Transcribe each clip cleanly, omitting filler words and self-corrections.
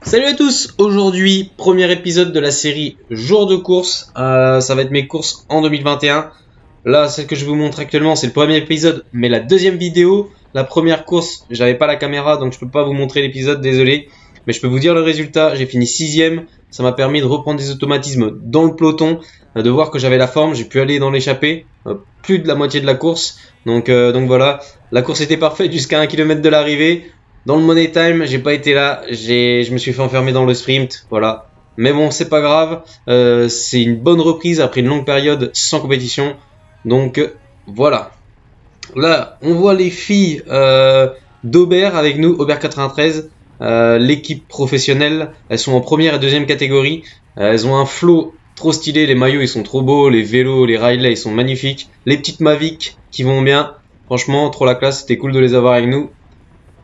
Salut à tous, aujourd'hui premier épisode de la série Jour de course, ça va être mes courses en 2021. Là celle que je vous montre actuellement c'est le premier épisode mais la deuxième vidéo. La première course j'avais pas la caméra donc je peux pas vous montrer l'épisode, désolé. Mais je peux vous dire le résultat, j'ai fini 6ème, ça m'a permis de reprendre des automatismes dans le peloton, de voir que j'avais la forme, j'ai pu aller dans l'échappée, plus de la moitié de la course. Donc voilà, la course était parfaite jusqu'à 1 km de l'arrivée. Dans le Money Time, j'ai pas été là, je me suis fait enfermer dans le sprint, voilà. Mais bon, c'est pas grave, c'est une bonne reprise après une longue période sans compétition. Donc voilà. Là, on voit les filles d'Aubert avec nous, Aubert 93, l'équipe professionnelle. Elles sont en première et deuxième catégorie. Elles ont un flow trop stylé, les maillots ils sont trop beaux, les vélos, les Riley ils sont magnifiques. Les petites Mavic qui vont bien. Franchement, trop la classe, c'était cool de les avoir avec nous.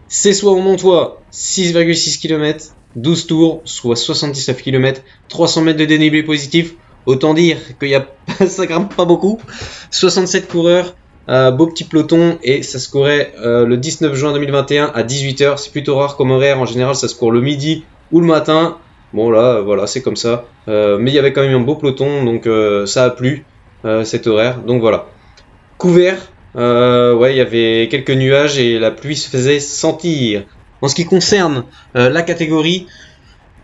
C'est soit au Montois, 6,6 km, 12 tours, soit 79 km, 300 mètres de dénivelé positif. Autant dire qu'il y a ça grimpe pas beaucoup. 67 coureurs, beau petit peloton et ça se courait le 19 juin 2021 à 18h. C'est plutôt rare comme horaire, en général ça se court le midi ou le matin. Bon là, voilà, c'est comme ça. Mais il y avait quand même un beau peloton, donc ça a plu cet horaire. Donc voilà. Couvert, ouais, il y avait quelques nuages et la pluie se faisait sentir. En ce qui concerne la catégorie,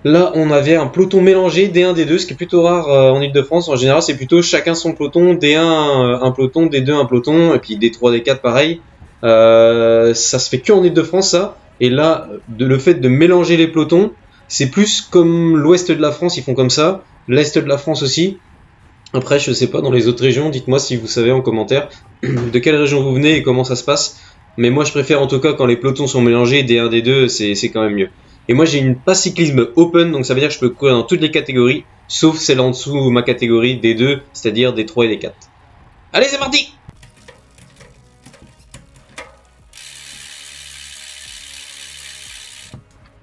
là on avait un peloton mélangé D1, D2, ce qui est plutôt rare en Ile-de-France. En général, c'est plutôt chacun son peloton, D1 un peloton, D2 un peloton, et puis D3, D4 pareil. Ça se fait que en Ile-de-France ça. Et là, le fait de mélanger les pelotons, c'est plus comme l'ouest de la France, ils font comme ça, l'est de la France aussi. Après, je sais pas, dans les autres régions, dites-moi si vous savez en commentaire de quelle région vous venez et comment ça se passe. Mais moi, je préfère en tout cas quand les pelotons sont mélangés, D1, D2, c'est quand même mieux. Et moi, j'ai une passe cyclisme open, donc ça veut dire que je peux courir dans toutes les catégories, sauf celle en dessous ma catégorie D2, c'est-à-dire D3 et D4. Allez, c'est parti!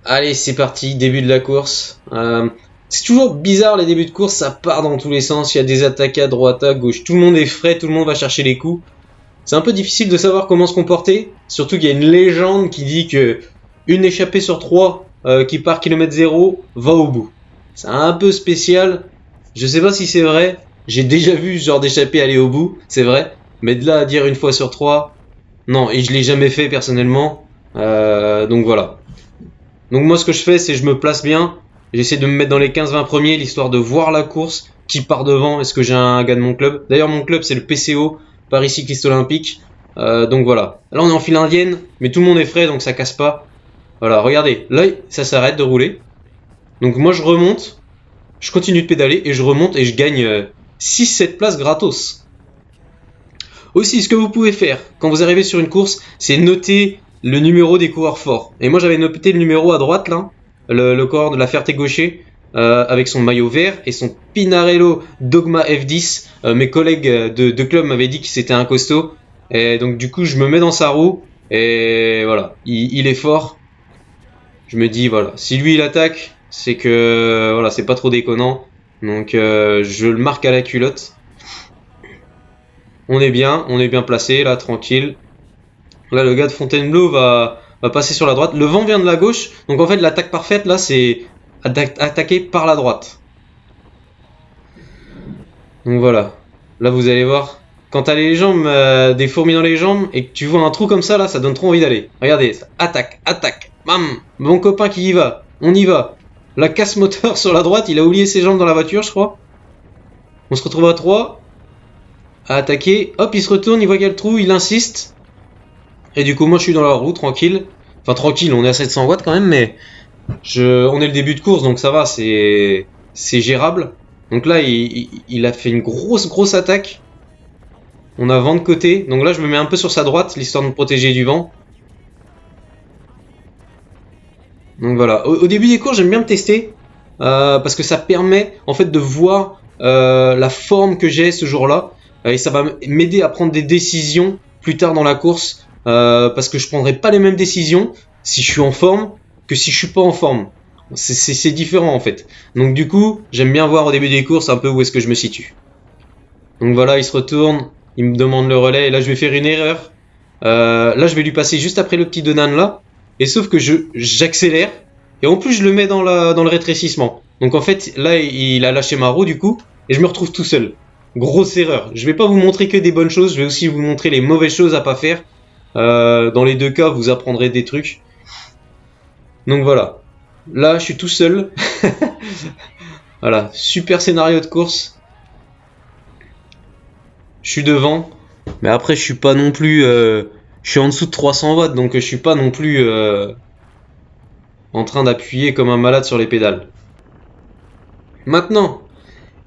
Allez, c'est parti, début de la course. C'est toujours bizarre les débuts de course, ça part dans tous les sens, il y a des attaques à droite, à gauche, tout le monde est frais, tout le monde va chercher les coups. C'est un peu difficile de savoir comment se comporter, surtout qu'il y a une légende qui dit que une échappée sur trois qui part kilomètre zéro va au bout. C'est un peu spécial, je sais pas si c'est vrai, j'ai déjà vu ce genre d'échappée aller au bout, c'est vrai, mais de là à dire une fois sur trois, non, et je l'ai jamais fait personnellement, donc voilà. Donc moi ce que je fais c'est je me place bien, j'essaie de me mettre dans les 15-20 premiers, l'histoire de voir la course, qui part devant, est-ce que j'ai un gars de mon club. D'ailleurs mon club c'est le PCO, Paris Cycliste Olympique, donc voilà. Là on est en file indienne, mais tout le monde est frais donc ça casse pas. Voilà, regardez, là ça s'arrête de rouler. Donc moi je remonte, je continue de pédaler et je remonte et je gagne 6-7 places gratos. Aussi, ce que vous pouvez faire quand vous arrivez sur une course, c'est noter le numéro des coureurs forts. Et moi, j'avais noté le numéro à droite, là, le coureur de la Ferté-Gaucher, avec son maillot vert et son Pinarello Dogma F10. Mes collègues de club m'avaient dit que c'était un costaud. Et donc, du coup, je me mets dans sa roue. Et voilà, il est fort. Je me dis, voilà, si lui, il attaque, c'est que voilà, c'est pas trop déconnant. Donc, je le marque à la culotte. On est bien placé, là, tranquille. Là, le gars de Fontainebleau va passer sur la droite. Le vent vient de la gauche. Donc, en fait, l'attaque parfaite, là, c'est attaquer par la droite. Donc, voilà. Là, vous allez voir. Quand t'as les jambes, des fourmis dans les jambes, et que tu vois un trou comme ça, là, ça donne trop envie d'aller. Regardez, ça. Attaque. Bam. Mon copain qui y va. On y va. La casse moteur sur la droite, il a oublié ses jambes dans la voiture, je crois. On se retrouve à 3. À attaquer. Hop, il se retourne, il voit qu'il y a le trou, il insiste. Et du coup, moi, je suis dans la roue, tranquille. Enfin, tranquille, on est à 700 watts quand même, mais on est le début de course, donc ça va, c'est gérable. Donc là, il a fait une grosse attaque. On a vent de côté. Donc là, je me mets un peu sur sa droite, l'histoire de me protéger du vent. Donc voilà. Au début des courses, j'aime bien me tester. Parce que ça permet, en fait, de voir la forme que j'ai ce jour-là. Et ça va m'aider à prendre des décisions plus tard dans la course. Parce que je prendrai pas les mêmes décisions si je suis en forme que si je suis pas en forme. C'est différent en fait. Donc du coup, j'aime bien voir au début des courses un peu où est-ce que je me situe. Donc voilà, il se retourne, il me demande le relais et là je vais faire une erreur. Là je vais lui passer juste après le petit Donan là. Et sauf que j'accélère et en plus je le mets dans le rétrécissement. Donc en fait là il a lâché ma roue du coup et je me retrouve tout seul. Grosse erreur. Je vais pas vous montrer que des bonnes choses, je vais aussi vous montrer les mauvaises choses à pas faire. Dans les deux cas vous apprendrez des trucs. Donc voilà. Là je suis tout seul. Voilà, super scénario de course. Je suis devant, mais après je suis pas non plus, je suis en dessous de 300 watts, donc je suis pas non plus en train d'appuyer comme un malade sur les pédales. Maintenant,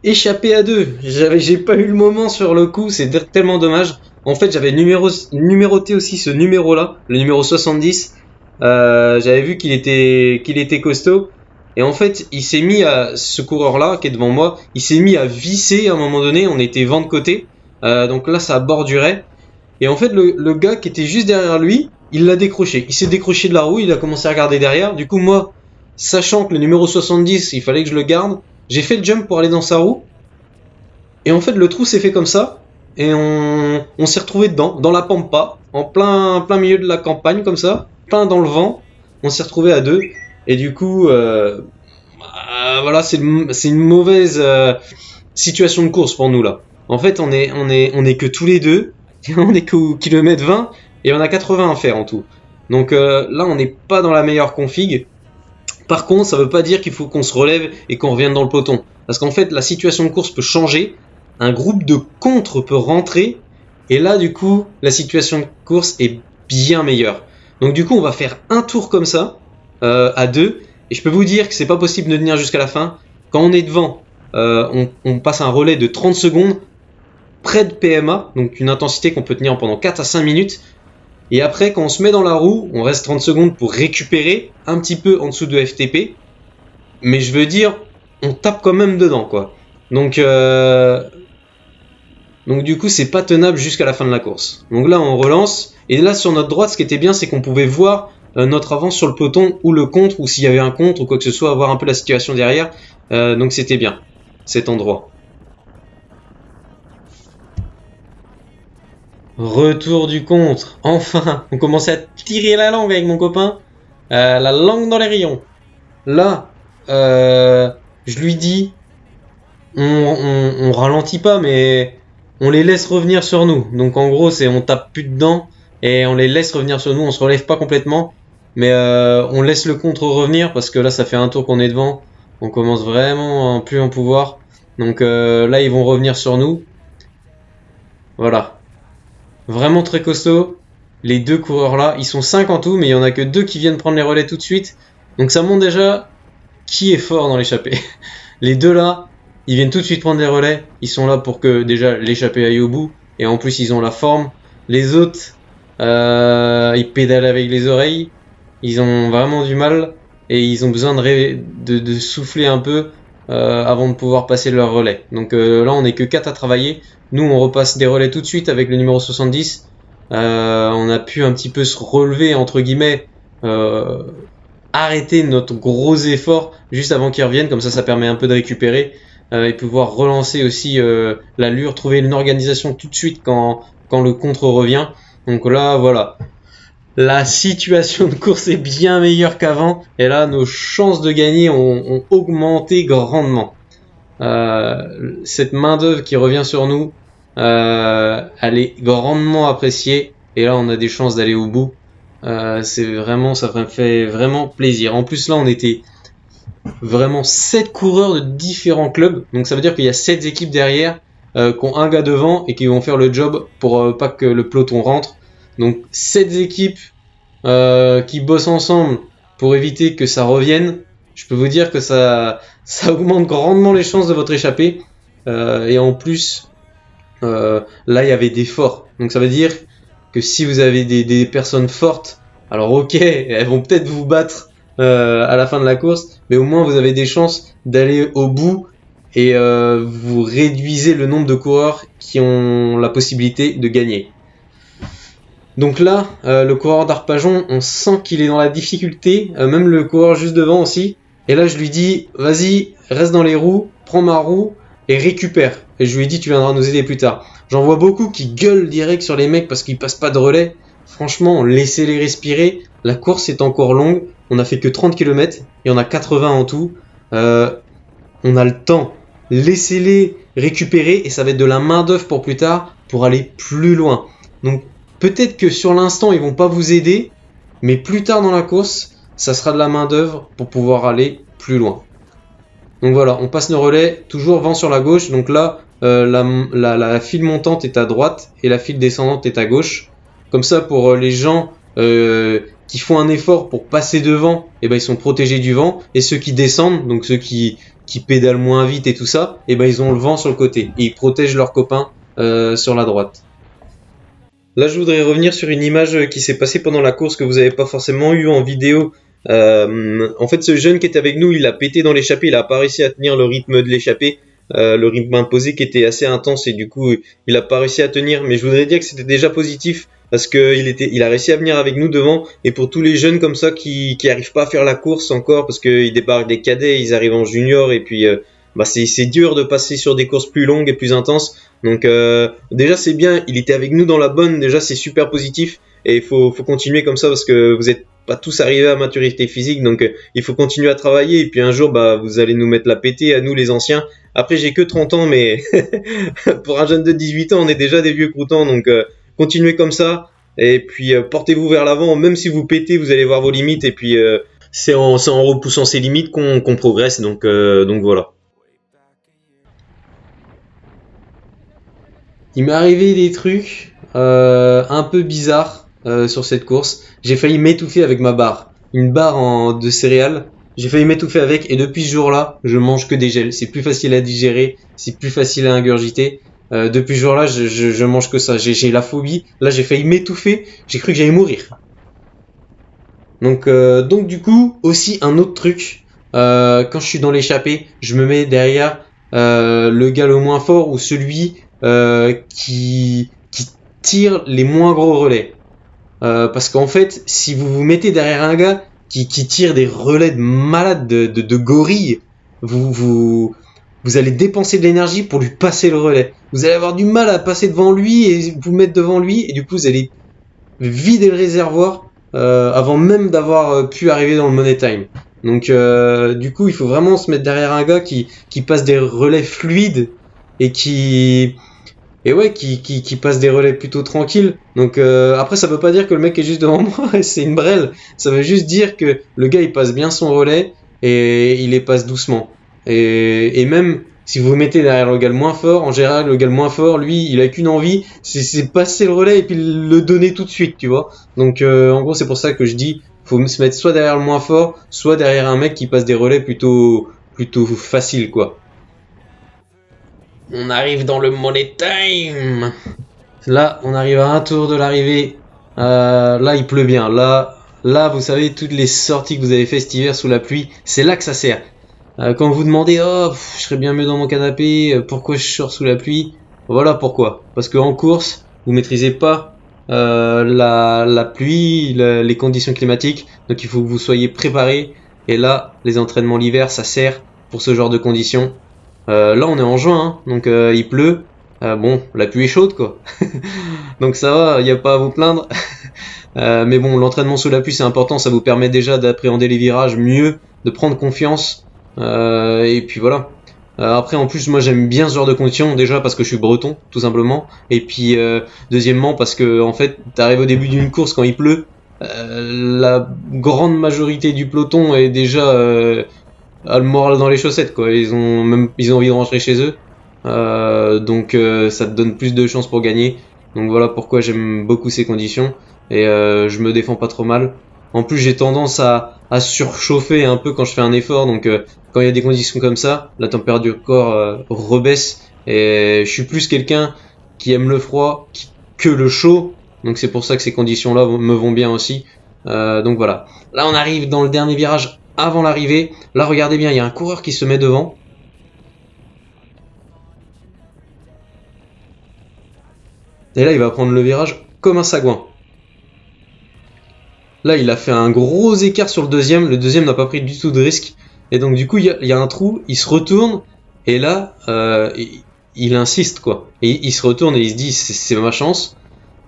échappé à deux. J'ai pas eu le moment sur le coup, c'est tellement dommage. En fait, j'avais numéroté aussi ce numéro-là, le numéro 70. J'avais vu qu'il était costaud. Et en fait, il s'est mis à, ce coureur-là, qui est devant moi, il s'est mis à visser à un moment donné, on était vent de côté. Donc là, ça bordurait. Et en fait, le gars qui était juste derrière lui, il l'a décroché. Il s'est décroché de la roue, il a commencé à regarder derrière. Du coup, moi, sachant que le numéro 70, il fallait que je le garde, j'ai fait le jump pour aller dans sa roue. Et en fait, le trou s'est fait comme ça. Et on s'est retrouvé dedans, dans la pampa, en plein milieu de la campagne, comme ça, plein dans le vent. On s'est retrouvé à deux. Et du coup, voilà, c'est une mauvaise situation de course pour nous là. En fait, on est que tous les deux. On est qu'au kilomètre 20 et on a 80 à faire en tout. Donc là, on n'est pas dans la meilleure config. Par contre, ça veut pas dire qu'il faut qu'on se relève et qu'on revienne dans le peloton. Parce qu'en fait, la situation de course peut changer. Un groupe de contre peut rentrer. Et là, du coup, la situation de course est bien meilleure. Donc du coup, on va faire un tour comme ça, à deux. Et je peux vous dire que c'est pas possible de tenir jusqu'à la fin. Quand on est devant, on passe un relais de 30 secondes près de PMA, donc une intensité qu'on peut tenir pendant 4 à 5 minutes. Et après, quand on se met dans la roue, on reste 30 secondes pour récupérer un petit peu en dessous de FTP. Mais je veux dire, on tape quand même dedans, quoi. Donc du coup, c'est pas tenable jusqu'à la fin de la course. Donc là, on relance. Et là, sur notre droite, ce qui était bien, c'est qu'on pouvait voir notre avance sur le peloton ou le contre, ou s'il y avait un contre ou quoi que ce soit, voir un peu la situation derrière. Donc c'était bien, cet endroit. Retour du contre. Enfin, on commençait à tirer la langue avec mon copain. La langue dans les rayons. Là, je lui dis, on ralentit pas, mais on les laisse revenir sur nous. Donc en gros, c'est on tape plus dedans et on les laisse revenir sur nous. On se relève pas complètement, mais on laisse le contre revenir parce que là, ça fait un tour qu'on est devant. On commence vraiment à plus en pouvoir. Donc là, ils vont revenir sur nous. Voilà. Vraiment très costaud. Les deux coureurs là, ils sont 5 en tout, mais il y en a que 2 qui viennent prendre les relais tout de suite. Donc ça montre déjà qui est fort dans l'échappée. Les deux là, ils viennent tout de suite prendre les relais. Ils sont là pour que déjà l'échappée aille au bout. Et en plus, ils ont la forme. Les autres, ils pédalent avec les oreilles. Ils ont vraiment du mal. Et ils ont besoin de souffler un peu avant de pouvoir passer leur relais. Donc là, on n'est que 4 à travailler. Nous, on repasse des relais tout de suite avec le numéro 70. On a pu un petit peu se relever, entre guillemets, arrêter notre gros effort juste avant qu'ils reviennent. Comme ça permet un peu de récupérer et pouvoir relancer aussi l'allure, trouver une organisation tout de suite quand le contre revient. Donc là, voilà. La situation de course est bien meilleure qu'avant. Et là, nos chances de gagner ont augmenté grandement. Cette main d'œuvre qui revient sur nous, elle est grandement appréciée et là on a des chances d'aller au bout. C'est vraiment, ça fait vraiment plaisir. En plus là on était vraiment 7 coureurs de différents clubs, donc ça veut dire qu'il y a 7 équipes derrière qui ont un gars devant et qui vont faire le job pour pas que le peloton rentre. Donc 7 équipes qui bossent ensemble pour éviter que ça revienne. Je peux vous dire que ça augmente grandement les chances de votre échappée. Et en plus, là il y avait des forts. Donc ça veut dire que si vous avez des personnes fortes, alors ok, elles vont peut-être vous battre à la fin de la course, mais au moins vous avez des chances d'aller au bout et vous réduisez le nombre de coureurs qui ont la possibilité de gagner. Donc là, le coureur d'Arpajon, on sent qu'il est dans la difficulté, même le coureur juste devant aussi. Et là, je lui dis, vas-y, reste dans les roues, prends ma roue et récupère. Et je lui ai dit, tu viendras nous aider plus tard. J'en vois beaucoup qui gueulent direct sur les mecs parce qu'ils passent pas de relais. Franchement, laissez-les respirer. La course est encore longue. on a fait que 30 km, il y en a 80 en tout. On a le temps. Laissez-les récupérer et ça va être de la main d'œuvre pour plus tard, pour aller plus loin. Donc peut-être que sur l'instant ils vont pas vous aider, mais plus tard dans la course, ça sera de la main d'œuvre pour pouvoir aller plus loin. Donc voilà, on passe nos relais, toujours vent sur la gauche. Donc là, la file montante est à droite et la file descendante est à gauche. Comme ça, pour les gens qui font un effort pour passer devant, et ben ils sont protégés du vent. Et ceux qui descendent, donc ceux qui pédalent moins vite et tout ça, et ben ils ont le vent sur le côté et ils protègent leurs copains sur la droite. Là, je voudrais revenir sur une image qui s'est passée pendant la course que vous n'avez pas forcément eu en vidéo. En fait, ce jeune qui était avec nous, il a pété dans l'échappée, il a pas réussi à tenir le rythme de l'échappée, le rythme imposé qui était assez intense et du coup, il a pas réussi à tenir. Mais je voudrais dire que c'était déjà positif parce que il a réussi à venir avec nous devant. Et pour tous les jeunes comme ça qui arrivent pas à faire la course encore parce qu'ils débarquent des cadets, ils arrivent en junior et puis c'est dur de passer sur des courses plus longues et plus intenses. Donc déjà c'est bien, il était avec nous dans la bonne, déjà c'est super positif et il faut continuer comme ça parce que vous êtes pas tous arrivés à maturité physique, donc il faut continuer à travailler et puis un jour vous allez nous mettre la pétée à nous les anciens. Après j'ai que 30 ans mais pour un jeune de 18 ans on est déjà des vieux croutons, donc continuez comme ça et puis portez-vous vers l'avant, même si vous pétez vous allez voir vos limites et puis c'est en repoussant ses limites qu'on progresse, donc voilà. Il m'est arrivé des trucs un peu bizarres sur cette course. J'ai failli m'étouffer avec ma barre. Une barre de céréales. J'ai failli m'étouffer avec et depuis ce jour-là, je mange que des gels. C'est plus facile à digérer, c'est plus facile à ingurgiter. Depuis ce jour-là, je mange que ça. J'ai la phobie. Là, j'ai failli m'étouffer. J'ai cru que j'allais mourir. Donc du coup, aussi un autre truc. Quand je suis dans l'échappée, je me mets derrière le gars le moins fort ou celui qui tire les moins gros relais. Parce qu'en fait, si vous vous mettez derrière un gars qui tire des relais de malade, de gorille, vous allez dépenser de l'énergie pour lui passer le relais. Vous allez avoir du mal à passer devant lui et vous mettre devant lui, et du coup vous allez vider le réservoir avant même d'avoir pu arriver dans le money time. Donc du coup il faut vraiment se mettre derrière un gars qui passe des relais fluides et qui passe des relais plutôt tranquilles. Donc après ça veut pas dire que le mec est juste devant moi c'est une brêle, ça veut juste dire que le gars il passe bien son relais et il les passe doucement. Et même si vous vous mettez derrière le gars le moins fort, en général le gars le moins fort, lui il a qu'une envie, c'est passer le relais et puis le donner tout de suite, tu vois. Donc en gros c'est pour ça que je dis faut se mettre soit derrière le moins fort, soit derrière un mec qui passe des relais plutôt facile quoi. On arrive dans le money time. Là, on arrive à un tour de l'arrivée. Là, il pleut bien. Là, vous savez, toutes les sorties que vous avez fait cet hiver sous la pluie, c'est là que ça sert. Quand vous demandez, je serais bien mieux dans mon canapé, pourquoi je sors sous la pluie? Voilà pourquoi. Parce qu'en course, vous maîtrisez pas la pluie, les conditions climatiques. Donc il faut que vous soyez préparés. Et là, les entraînements l'hiver, ça sert pour ce genre de conditions. Là on est en juin, hein, donc il pleut. Bon, la pluie est chaude quoi. Donc ça va, il n'y a pas à vous plaindre. Mais bon, l'entraînement sous la pluie c'est important, ça vous permet déjà d'appréhender les virages mieux, de prendre confiance. Et puis voilà. Après en plus moi j'aime bien ce genre de conditions, déjà parce que je suis breton tout simplement. Et puis deuxièmement parce que en fait t'arrives au début d'une course quand il pleut. La grande majorité du peloton est déjà a le moral dans les chaussettes quoi, ils ont envie de rentrer chez eux, donc ça te donne plus de chances pour gagner. Donc voilà pourquoi j'aime beaucoup ces conditions et je me défends pas trop mal. En plus j'ai tendance à surchauffer un peu quand je fais un effort, donc quand il y a des conditions comme ça, la température du corps rebaisse et je suis plus quelqu'un qui aime le froid que le chaud, donc c'est pour ça que ces conditions là me vont bien aussi. Donc voilà, là on arrive dans le dernier virage avant l'arrivée. Là regardez bien, il y a un coureur qui se met devant. Et là il va prendre le virage comme un sagouin. Là il a fait un gros écart sur le deuxième n'a pas pris du tout de risque. Et donc du coup il y a un trou, il se retourne et là il insiste quoi. Et il se retourne et il se dit c'est ma chance.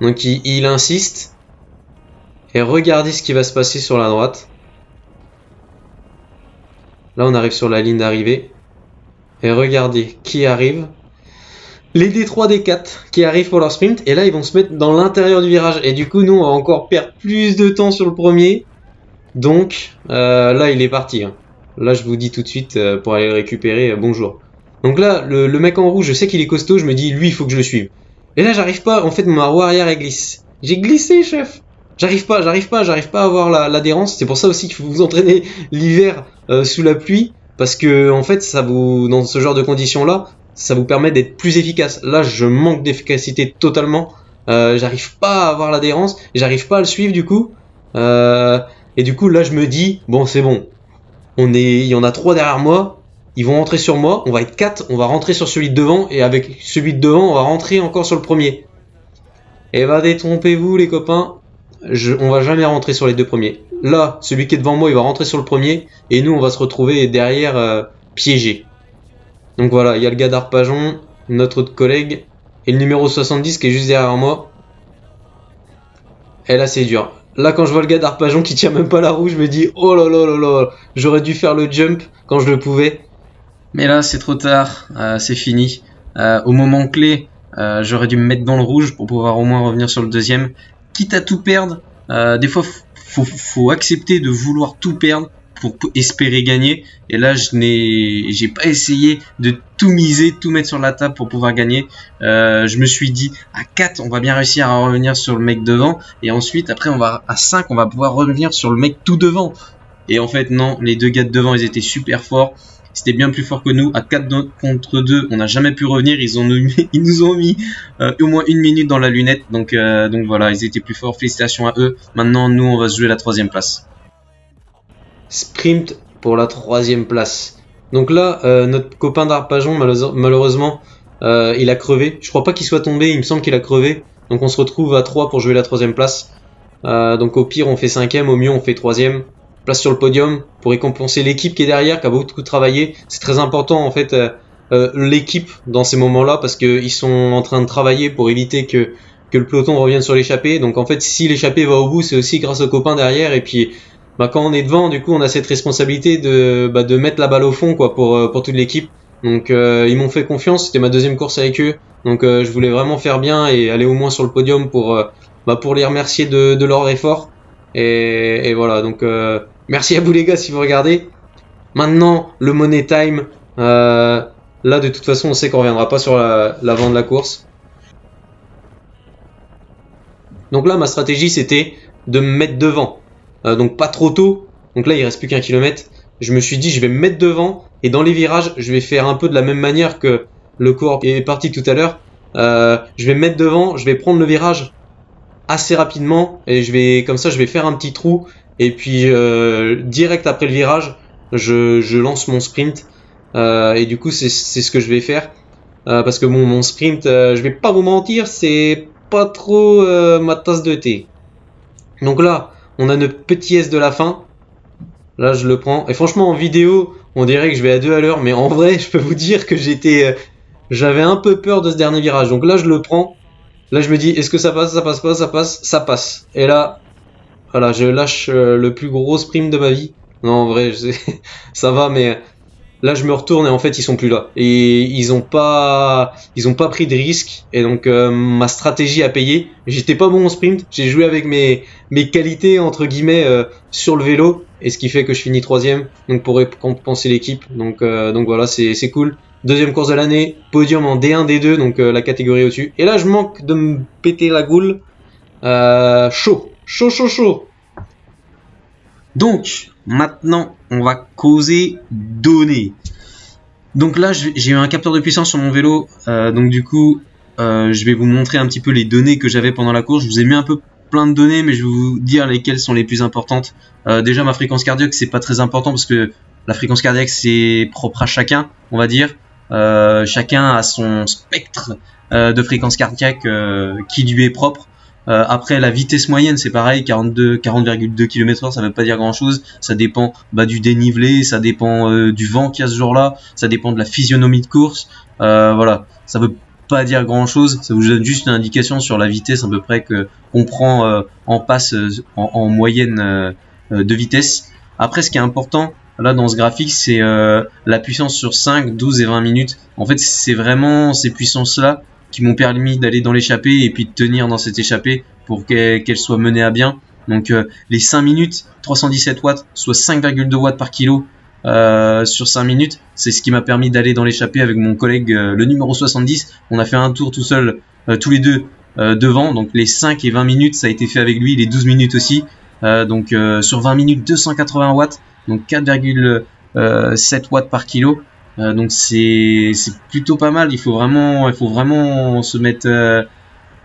Donc il insiste. Et regardez ce qui va se passer sur la droite. Là, on arrive sur la ligne d'arrivée. Et regardez qui arrive. Les D3, D4 qui arrivent pour leur sprint. Et là, ils vont se mettre dans l'intérieur du virage. Et du coup, nous, on va encore perdre plus de temps sur le premier. Donc, là, il est parti. Hein. Là, je vous dis tout de suite, pour aller le récupérer, bonjour. Donc là, le mec en rouge, je sais qu'il est costaud. Je me dis, lui, il faut que je le suive. Et là, j'arrive pas. En fait, ma roue arrière, elle glisse. J'ai glissé, chef. J'arrive pas à avoir l'adhérence. C'est pour ça aussi qu'il faut vous entraîner l'hiver sous la pluie. Parce que, en fait, ça vous, dans ce genre de conditions-là, ça vous permet d'être plus efficace. Là, je manque d'efficacité totalement. J'arrive pas à avoir l'adhérence. J'arrive pas à le suivre, du coup. Et du coup, là, je me dis, bon, c'est bon. Il y en a 3 derrière moi. Ils vont rentrer sur moi. On va être 4. On va rentrer sur celui de devant. Et avec celui de devant, on va rentrer encore sur le premier. Et bah, détrompez-vous, les copains. On va jamais rentrer sur les 2 premiers. Là, celui qui est devant moi, il va rentrer sur le premier. Et nous, on va se retrouver derrière, piégés. Donc voilà, il y a le gars d'Arpajon, notre autre collègue. Et le numéro 70 qui est juste derrière moi. Et là, c'est dur. Là, quand je vois le gars d'Arpajon qui tient même pas la roue, je me dis, oh là là là là, j'aurais dû faire le jump quand je le pouvais. Mais là, c'est trop tard, c'est fini. Au moment clé, j'aurais dû me mettre dans le rouge pour pouvoir au moins revenir sur le deuxième. Quitte à tout perdre, des fois, faut accepter de vouloir tout perdre pour espérer gagner. Et là, j'ai pas essayé de tout miser, tout mettre sur la table pour pouvoir gagner. Je me suis dit, à 4, on va bien réussir à revenir sur le mec devant. Et ensuite, après, à 5, on va pouvoir revenir sur le mec tout devant. Et en fait, non, les 2 gars de devant, ils étaient super forts. C'était bien plus fort que nous. À 4 contre 2, on n'a jamais pu revenir. Ils nous ont mis au moins 1 minute dans la lunette. Donc voilà, ils étaient plus forts. Félicitations à eux. Maintenant, nous, on va se jouer la 3e place. Sprint pour la 3e place. Donc là, notre copain d'Arpajon, malheureusement, il a crevé. Je crois pas qu'il soit tombé. Il me semble qu'il a crevé. Donc on se retrouve à 3 pour jouer la 3e place. Donc au pire, on fait 5e. Au mieux, on fait 3e. Place sur le podium pour récompenser l'équipe qui est derrière, qui a beaucoup travaillé. C'est très important en fait, l'équipe dans ces moments-là, parce qu'ils sont en train de travailler pour éviter que le peloton revienne sur l'échappée. Donc en fait, si l'échappée va au bout, c'est aussi grâce aux copains derrière. Et puis quand on est devant, du coup, on a cette responsabilité de mettre la balle au fond, quoi, pour toute l'équipe. Donc ils m'ont fait confiance. C'était ma 2e course avec eux. Donc je voulais vraiment faire bien et aller au moins sur le podium pour les remercier de leur effort. Et voilà, donc merci à vous les gars si vous regardez. Maintenant, le money time. Là, de toute façon, on sait qu'on reviendra pas sur l'avant de la course. Donc là, ma stratégie, c'était de me mettre devant. Donc pas trop tôt. Donc là, il reste plus qu'1 kilomètre. Je me suis dit, je vais me mettre devant. Et dans les virages, je vais faire un peu de la même manière que le cours est parti tout à l'heure. Je vais me mettre devant, je vais prendre le virage assez rapidement et je vais faire un petit trou et puis direct après le virage je lance mon sprint et du coup c'est ce que je vais faire parce que mon sprint je vais pas vous mentir, c'est pas trop ma tasse de thé. Donc là on a notre petit S de la fin, là je le prends et franchement en vidéo on dirait que je vais à 2 à l'heure, mais en vrai je peux vous dire que j'avais un peu peur de ce dernier virage. Donc là je le prends. Là, je me dis, est-ce que ça passe, ça passe pas, ça passe, ça passe. Et là, voilà, je lâche le plus gros sprint de ma vie. Non, en vrai, ça va, mais là, je me retourne et en fait, ils sont plus là. Et ils ont pas pris de risque. Et donc, ma stratégie a payé. J'étais pas bon au sprint. J'ai joué avec mes qualités, entre guillemets, sur le vélo. Et ce qui fait que je finis 3e. Donc, pour récompenser l'équipe. Donc voilà, c'est cool. 2e course de l'année, podium en D1, D2, donc la catégorie au-dessus. Et là, je manque de me péter la goule. Chaud. Donc, maintenant, on va causer données. Donc là, j'ai eu un capteur de puissance sur mon vélo. Donc du coup, je vais vous montrer un petit peu les données que j'avais pendant la course. Je vous ai mis un peu plein de données, mais je vais vous dire lesquelles sont les plus importantes. Déjà, ma fréquence cardiaque, c'est pas très important parce que la fréquence cardiaque, c'est propre à chacun, on va dire. Chacun a son spectre de fréquence cardiaque qui lui est propre. Après, la vitesse moyenne, c'est pareil, 40,2 km/h, ça veut pas dire grand chose. Ça dépend du dénivelé, ça dépend du vent qu'il y a ce jour-là, ça dépend de la physionomie de course. Voilà, ça veut pas dire grand chose, ça vous donne juste une indication sur la vitesse à peu près qu'on prend en passe en moyenne de vitesse. Après, ce qui est important, là dans ce graphique, c'est la puissance sur 5, 12 et 20 minutes. En fait, c'est vraiment ces puissances-là qui m'ont permis d'aller dans l'échappée et puis de tenir dans cette échappée pour qu'elle soit menée à bien. Donc les 5 minutes, 317 watts, soit 5,2 watts par kilo sur 5 minutes, c'est ce qui m'a permis d'aller dans l'échappée avec mon collègue le numéro 70. On a fait un tour tout seul, tous les deux devant, donc les 5 et 20 minutes ça a été fait avec lui, les 12 minutes aussi. Donc sur 20 minutes 280 watts, donc 4,7 watts par kilo. Donc c'est plutôt pas mal. Il faut vraiment se mettre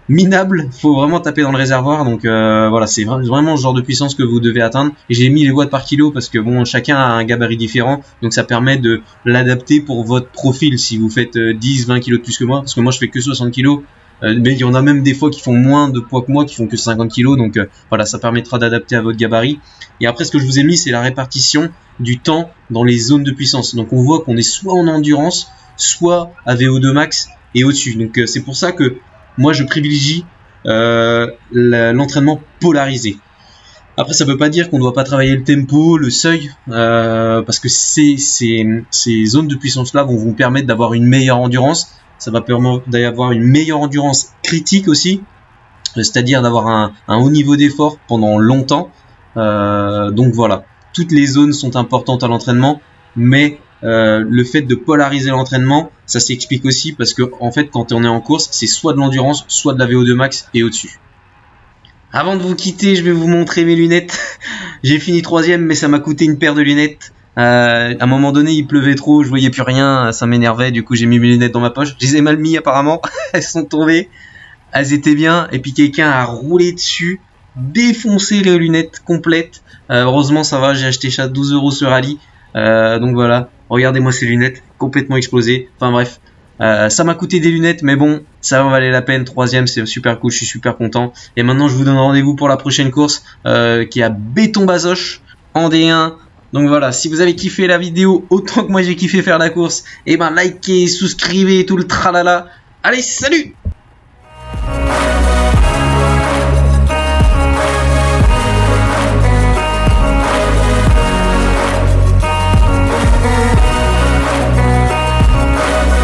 minable, faut vraiment taper dans le réservoir. Donc voilà, c'est vraiment le genre de puissance que vous devez atteindre. Et j'ai mis les watts par kilo parce que bon, chacun a un gabarit différent, donc ça permet de l'adapter pour votre profil. Si vous faites 10-20 kilos de plus que moi, parce que moi je fais que 60 kilos, mais il y en a même des fois qui font moins de poids que moi, qui font que 50 kilos. Donc voilà, ça permettra d'adapter à votre gabarit. Et après, ce que je vous ai mis, c'est la répartition du temps dans les zones de puissance. Donc on voit qu'on est soit en endurance, soit à VO2 max et au-dessus. Donc c'est pour ça que moi je privilégie l'entraînement polarisé. Après, ça veut pas dire qu'on ne doit pas travailler le tempo, le seuil, parce que ces zones de puissance-là vont vous permettre d'avoir une meilleure endurance. Ça va permettre d'avoir une meilleure endurance critique aussi, c'est-à-dire d'avoir un haut niveau d'effort pendant longtemps. Donc voilà, toutes les zones sont importantes à l'entraînement, mais le fait de polariser l'entraînement, ça s'explique aussi parce que en fait, quand on est en course, c'est soit de l'endurance, soit de la VO2 max et au-dessus. Avant de vous quitter, je vais vous montrer mes lunettes. J'ai fini 3ème, mais ça m'a coûté une paire de lunettes. À un moment donné, il pleuvait trop, je voyais plus rien, ça m'énervait. Du coup, j'ai mis mes lunettes dans ma poche. Je les ai mal mis apparemment. Elles sont tombées. Elles étaient bien. Et puis quelqu'un a roulé dessus, défoncé les lunettes complètes. Heureusement, ça va. J'ai acheté ça 12 € sur Ali. Donc voilà. Regardez-moi ces lunettes, complètement explosées. Enfin bref. Ça m'a coûté des lunettes, mais bon, ça en valait la peine. 3ème, c'est super cool, je suis super content. Et maintenant, je vous donne rendez-vous pour la prochaine course qui est à Béton-Bazoches en D1. Donc voilà, si vous avez kiffé la vidéo autant que moi j'ai kiffé faire la course, et ben likez, souscrivez, tout le tralala. Allez, salut!